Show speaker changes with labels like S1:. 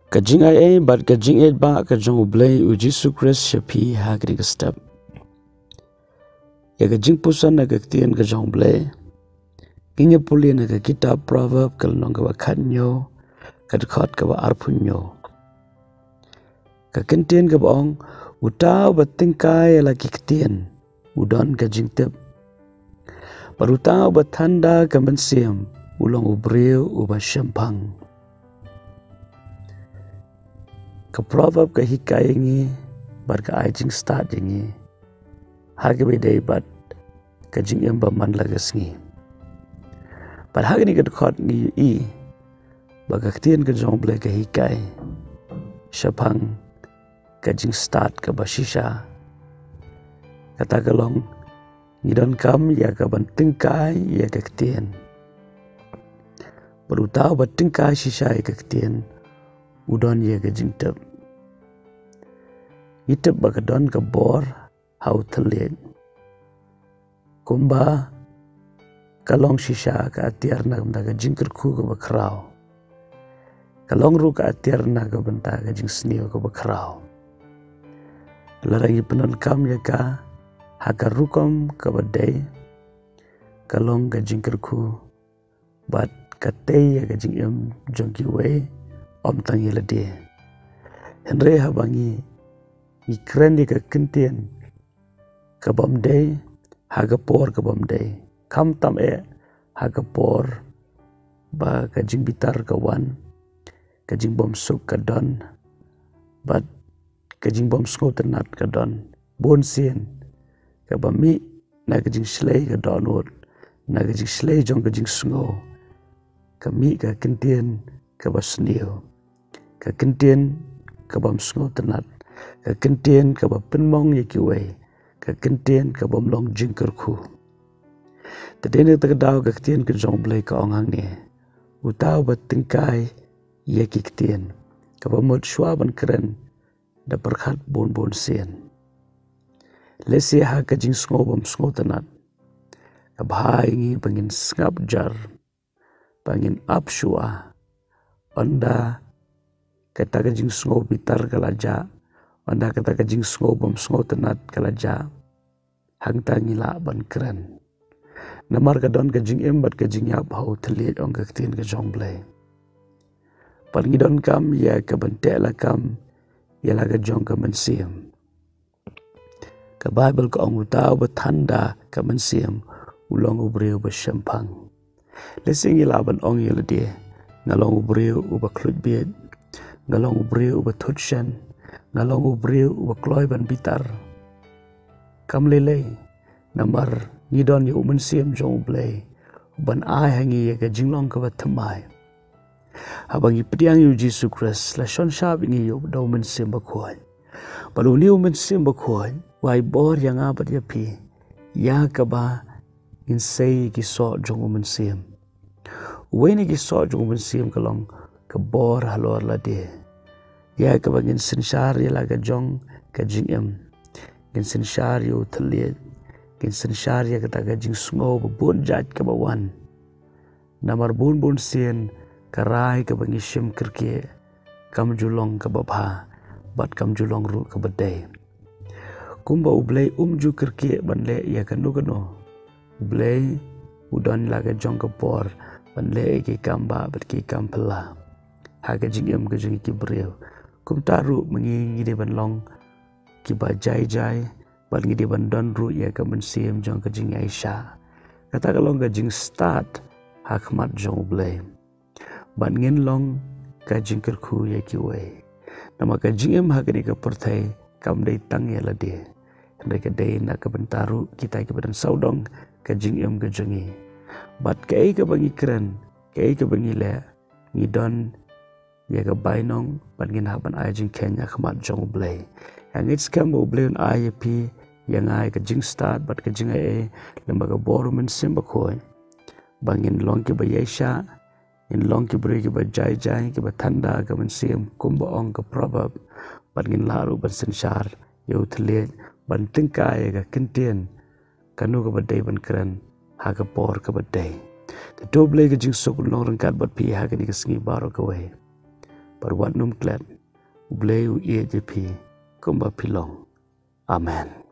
S1: Kajing ai bat kajing et ba kajong U Blei u Jesu Christ shapi hagri step. Ya jingpuson na ktien kajong U Blei. Kinya puli na kitab proverb kalnong ka kanyo kadkhot ka arpunyo. Kakentien ka baong utau ba Tyngkai la ktien udon ka jingtep. Barutau ba tanda ka mensiam ulong ubreu uba shampang. Ka proverb ka hikai ngi bar ka ajing start ngi hage bedai bat ka jing emba man lagas ngi bar hage ni ka khot ngi I ba ka ktien ka jong Blei ka hikai shapang ka jing start ka bashisha kata kalong ni don kam ya ka ban Tyngkai ya ka ktien berutau ba Tyngkai shisha ya ka ktien udon ya ka jing tep itep ba ka don ka bor hau telit kumba kalong shisha ka atiar na ka jingker ku ka bakrau kalong ru ka atiar na ka benta ka jing snio ka bakrau larangi penon kam ya ka haka rukom ka badai kalong ka jingker ku bat ka tei ya ka jing em jongki we om tangi lade henre habangi ikren di ka kentien ka bamdai haga por ka bamdai kam tam haga por ba ka jing bitar ka wan ka jing bom suk ka don bat ka jing bom sko tenat ka don bon sien ka bami na ka jing slei ka donot na ka jing slei jong ka jing sngo ka mi ka kentien ka basnio ka kentien ka bom sngo tenat ka kentien ka ba penmong ye kiwe ka kentien ka bom long jingker ku tadene ta daw ka ktien ka jong Blei ka ongang ni utau ba Tyngkai ye ki ktien ka ba mod shwa ban kren da perkhat bon bon sien lesi ha ka jing sngo bom sngo tanat ka bhai ngi bangin skap jar bangin apshua onda kata ka jing sngo bitar kalaja onda kata ka jing sngo bom sngo tenat kalaja hang tangila ban keren namar ka don ka jing embat ka jing yap hau telit ong ka ktien ka jong Blei paling don kam ya ka bente la kam ya la ka jong ka mensiam ka Bible ka ong utau ba tanda ka mensiam ulong ubreu ba shampang lesing ila ban ong ya lade ngalong ubreu uba klut biet ngalong ubreu uba tutshan ngalong ubreu uba kloy ban bitar kam lele namar nidon yu mensiam jong Blei ban ai hangi ya ka jinglong ka batamai habangi pediang yu Jesu Christ la shon shab ngi yu do mensiam ba khoi balu ni mensiam ba khoi wai bor yang abat ya pi ya ka ba in sei ki so jong mensiam weni ki so jong mensiam kalong ka bor halor la de ya ka bangin sinshar ya la ka jong ka jing em gin sinshar yu telit gin sinshar ya kata ka jing sngo bun jat ka bawan namar bun bun sien karai ka bangi shim kirke kam julong ka babha bat kam julong ru ka badai kumba U Blei ju kirke banle ya kanu kanu U Blei udon la ka jong ka por banle ki kamba bat ki kampela ha ka jing em ka jing ki breu kum taru mengi de ban long ki ba jai jai ban ngi de ban don ru ya ka mensiam jong ka jing Aisha kata ka long ka jing start hakmat jong Blei ban ngin long ka jing kerku ya ki we nama ka jing em ha ka ni ka perthai kam dei tang ya la de ndai ka dei na ka bentaru kita ki badan saudong ka jing em ka jongi bat kai ka bangi kren kai ka bangi le ngi don ya ka bainong ban ngin ha ban ai jing Kenya khmat jong Blei yang it's kam U Blei on IAP yang ai ka jing start bat ka jing ai lembaga boru mensiam ba khoi bangin long ki ba Aisha in long ki bre ki ba jai jai ki ba tanda ka mensiam kumba ong ka proverb bangin laru ban sinshar yu telit ban Tyngkai ka kentien kanu ka badai ban keren ha ka por ka badai the U Blei ka jing sok long rangkat bat pi ha ka ni ka singi baro ka we Perwat num klet, U Blei U Ie JP, kumba pilong. Amen.